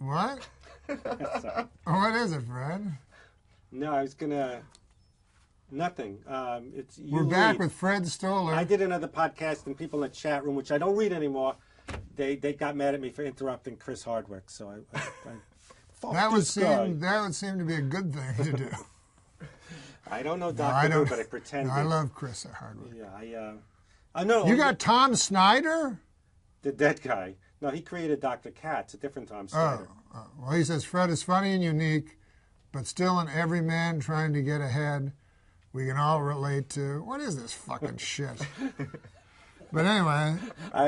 What? Sorry. What is it, Fred? No, I was gonna. Nothing. It's you. We're back lead. with Fred Stoller. I did another podcast, and people in the chat room, which I don't read anymore, they got mad at me for interrupting Chris Hardwick. So I fuck that would this guy. seem to be a good thing to do. I don't know Dr. Who, but I pretend. No, I love Chris Hardwick. Yeah, I know. You got Tom Snyder? The dead guy. No, he created Dr. Katz, a different Tom Snyder. Well, he says Fred is funny and unique, but still an everyman trying to get ahead. We can all relate to. What is this fucking shit? But anyway.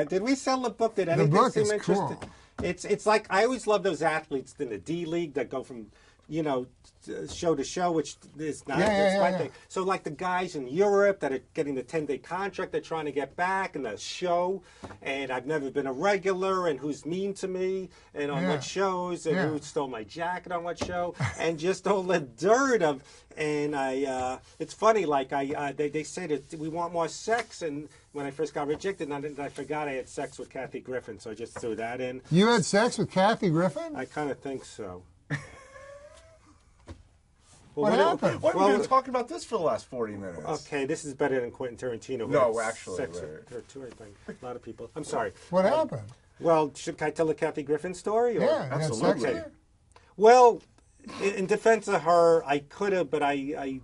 Did we sell the book? Did anything book seem is interesting? cool. It's like I always love those athletes in the D League that go from show to show, which is not my thing. So like the guys in Europe that are getting the 10-day contract, they're trying to get back, and the show, and I've never been a regular, and who's mean to me, and on what shows, and who stole my jacket on what show, and just all the dirt of. And it's funny, like they say that we want more sex, and when I first got rejected, I forgot I had sex with Kathy Griffin, so I just threw that in. You had sex with Kathy Griffin? I kind of think so. What happened? Why have we been talking about this for the last 40 minutes? Okay, this is better than Quentin Tarantino. No, actually. Sex or two, I think. A lot of people. I'm sorry. What happened? Well, should I tell the Kathy Griffin story? Or? Yeah, absolutely. Okay. Well, in defense of her, I could have, but I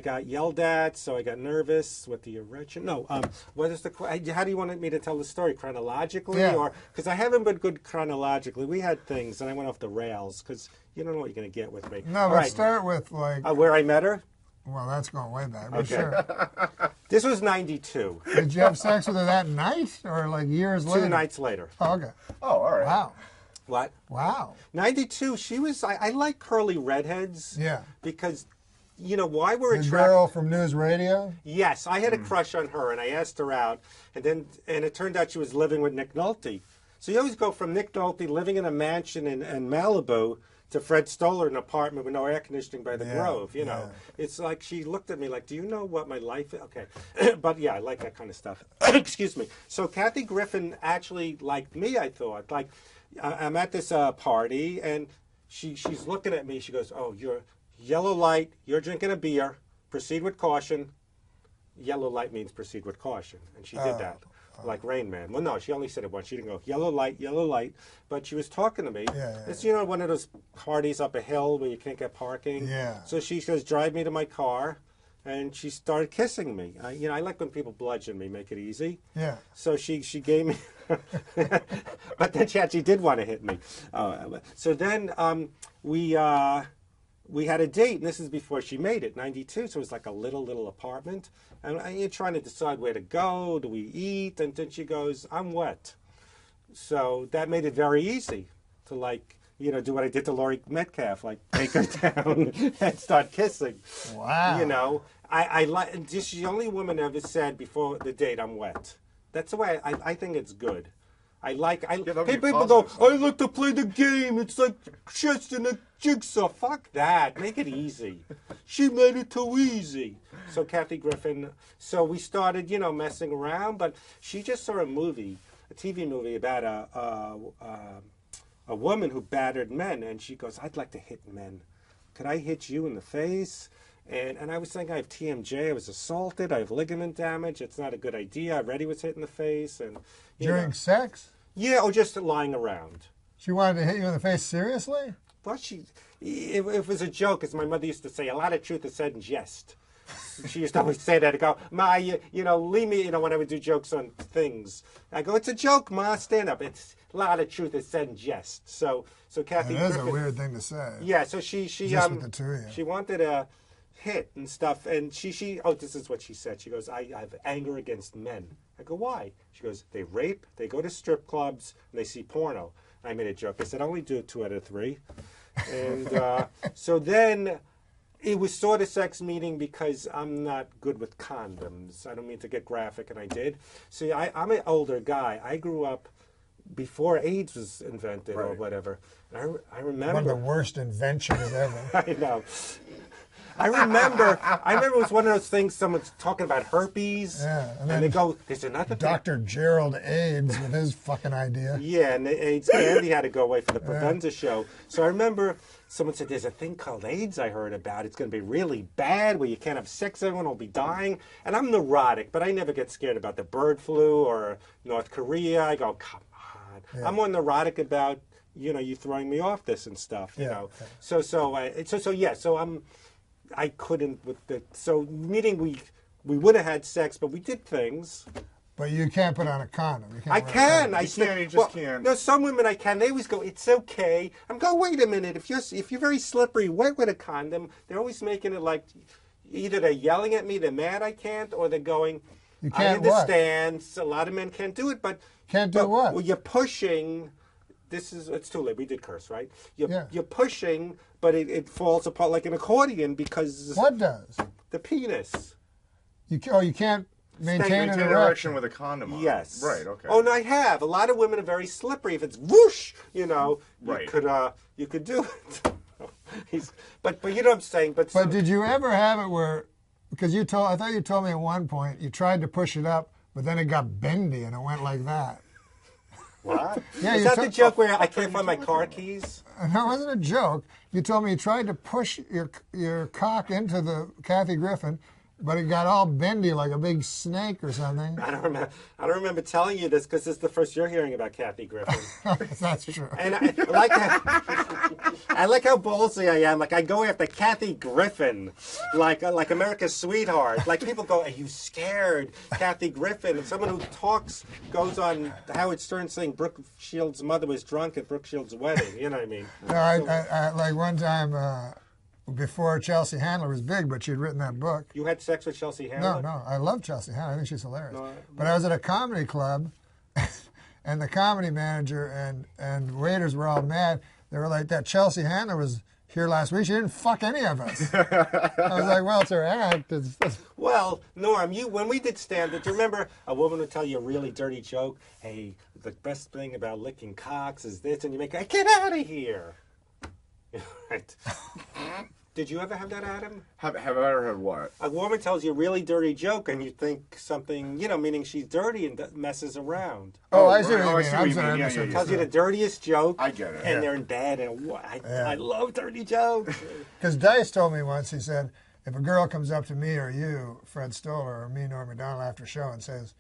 got yelled at, so I got nervous with the erection. No, what is how do you want me to tell the story? Chronologically? Or because I haven't been good chronologically. We had things, and I went off the rails, because you don't know what you're going to get with me. No, but start with, like... where I met her? Well, that's going way back, but Okay. sure. This was 92. Did you have sex with her that night, or like years later? 2 nights later. Oh, okay. Oh, all right. Wow. What? Wow. 92, she was... I like curly redheads. Yeah. Because... why we're The attracted... girl from News Radio? Yes, I had a crush on her, and I asked her out, and it turned out she was living with Nick Nolte. So you always go from Nick Nolte living in a mansion in Malibu to Fred Stoller in an apartment with no air conditioning by the Grove. It's like she looked at me like, "Do you know what my life is?" Okay, but yeah, I like that kind of stuff. Excuse me. So Kathy Griffin actually liked me. I thought, like, I'm at this party, and she's looking at me. She goes, "Oh, you're." Yellow light, you're drinking a beer, proceed with caution. Yellow light means proceed with caution. And she did that, like Rain Man. Well, no, she only said it once. She didn't go, yellow light. But she was talking to me. It's, one of those parties up a hill where you can't get parking. Yeah. So she says, drive me to my car. And she started kissing me. I like when people bludgeon me, make it easy. Yeah. So she gave me, but then she actually did want to hit me. So then we had a date, and this is before she made it, 92, so it was like a little apartment. And you're trying to decide where to go, do we eat? And then she goes, I'm wet. So that made it very easy to, like, do what I did to Laurie Metcalf, like take her down and start kissing. Wow. I like, she's the only woman ever said before the date, I'm wet. That's the way I think it's good. People go, I like to play the game. It's like chess in a jigsaw. Fuck that. Make it easy. She made it too easy. So Kathy Griffin, so we started, messing around, but she just saw a TV movie about a woman who battered men, and she goes, I'd like to hit men. Could I hit you in the face? And I was saying I have TMJ, I was assaulted, I have ligament damage, it's not a good idea. I already was hit in the face. And During sex? Yeah, or just lying around. She wanted to hit you in the face seriously? Well, it was a joke, as my mother used to say, a lot of truth is said in jest. She used to always say that. I go, Ma, leave me, when I would do jokes on things. I go, it's a joke, Ma, stand up. It's a lot of truth is said in jest. So Kathy It is Griffin, a weird thing to say. Yeah, so she Just with the two of you. She wanted a hit and stuff, and this is what she said. She goes, I have anger against men. I go, why? She goes, they rape, they go to strip clubs, and they see porno. I made a joke. I said, I only do 2 out of 3. And so then it was sort of sex meeting because I'm not good with condoms. I don't mean to get graphic, and I did. See, I'm an older guy. I grew up before AIDS was invented or whatever. I remember. One of the worst inventions ever. I know. I remember it was one of those things. Someone's talking about herpes, Yeah, and and then they go, "There's another thing." Dr. Gerald AIDS with his fucking idea. Yeah, and AIDS Candy had to go away for the Provenza show. So I remember someone said, "There's a thing called AIDS I heard about. It's going to be really bad, where you can't have sex, everyone will be dying." And I'm neurotic, but I never get scared about the bird flu or North Korea. I go, "Come on." Yeah. I'm more neurotic about you throwing me off this and stuff. You know. Yeah. So I couldn't with the meaning we would have had sex, but we did things. But you can't put on a condom. You can't I wear a can. condom. You just can't. No, some women I can. They always go, "It's okay." I'm going, "Wait a minute. If you're very slippery wet with a condom," they're always making it like either they're yelling at me, they're mad I can't, or they're going, You "I can't understand. A lot of men can't do it, but Can't do what? Well, you're pushing. It's too late. We did curse, right? You're pushing, but it falls apart like an accordion because What does? the penis. You can't maintain an Maintain erection. erection with a condom on. Yes. Right. Okay. Oh, no, I have. A lot of women are very slippery. If it's whoosh, Right. you could do it. But you know what I'm saying. But Did you ever have it where, because I thought you told me at one point you tried to push it up, but then it got bendy and it went like that. what? Yeah, Is you that the took- joke where I can't find my car keys? No, it wasn't a joke. You told me you tried to push your cock into the Kathy Griffin, but it got all bendy like a big snake or something. I don't remember telling you this because this is the first you're hearing about Kathy Griffin. That's true. And I like how ballsy I am. Like I go after Kathy Griffin, like America's sweetheart. Like people go, "Are you scared, Kathy Griffin?" And someone who goes on Howard Stern saying Brooke Shields' mother was drunk at Brooke Shields' wedding. You know what I mean? No, I like one time before Chelsea Handler was big, but she'd written that book. You had sex with Chelsea Handler? No, I love Chelsea Handler. I think she's hilarious. No, but I was at a comedy club, and the comedy manager and waiters were all mad. They were like, "That Chelsea Handler was here last week. She didn't fuck any of us." I was like, "Well, it's her act." Well, Norm, when we did stand-up, do you remember a woman would tell you a really dirty joke? "Hey, the best thing about licking cocks is this," and you make, "Get out of here." Right. Did you ever have that, Adam? Have I ever heard what? A woman tells you a really dirty joke and you think something, meaning she's dirty and messes around. Oh, I see right. what Oh, I you see mean. what I'm you sorry, I mean. Yeah, misunderstood. Tells you the dirtiest joke. I get it. And they're in bed and I love dirty jokes. Because Dice told me once, he said, if a girl comes up to me or you, Fred Stoller, or me, Norm Macdonald, after a show and says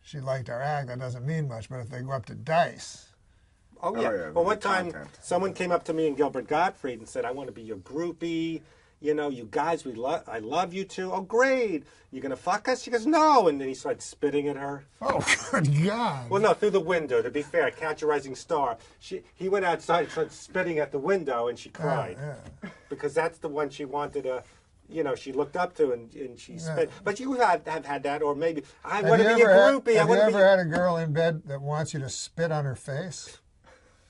she liked our act, that doesn't mean much. But if they go up to Dice... Oh, yeah. yeah, Well, one the time, content. someone came up to me and Gilbert Gottfried and said, "I want to be your groupie. You guys, I love you too." "Oh, great. You going to fuck us?" She goes, "No." And then he started spitting at her. Oh, good God. Well, no, through the window, to be fair. Catch a Rising Star. He went outside and started spitting at the window, and she cried. Yeah. Because that's the one she wanted to... she looked up to and she spit. But you have had that, or maybe, "I want to be your groupie. Have you ever had a girl in bed that wants you to spit on her face?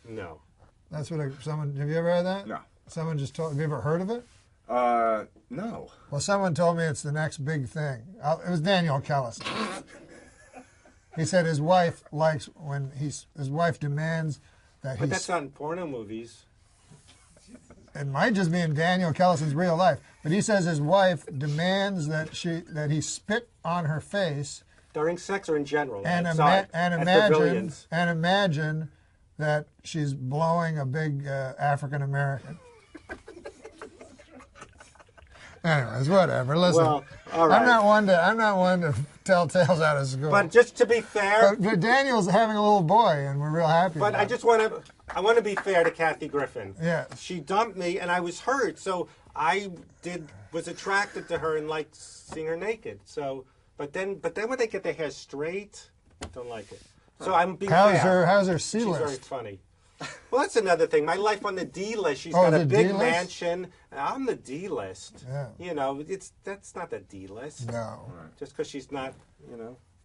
No. That's what someone... Have you ever had that? No. Someone just told... Have you ever heard of it? No. Well, someone told me it's the next big thing. It was Daniel Kellison. He said his wife likes when his wife demands that But that's not in porno movies. It might just be in Daniel Kellison's real life, but he says his wife demands that he spit on her face During sex or in general? and outside, at pavilions. imagine that she's blowing a big African American. Anyways, whatever. Listen, Well, all right. I'm not one to tell tales out of school. But just to be fair... But Daniel's having a little boy, and we're real happy. But about I it. just want to be fair to Kathy Griffin. Yeah. She dumped me, and I was hurt, so I was attracted to her and liked seeing her naked. So, but then when they get their hair straight, don't like it. So I'm being fair. How's her C She's list? very funny. Well, that's another thing. My life on the D list. She's Oh, got a the big D list? mansion. I'm the D list. Yeah. That's not the D list. No. Just because she's not,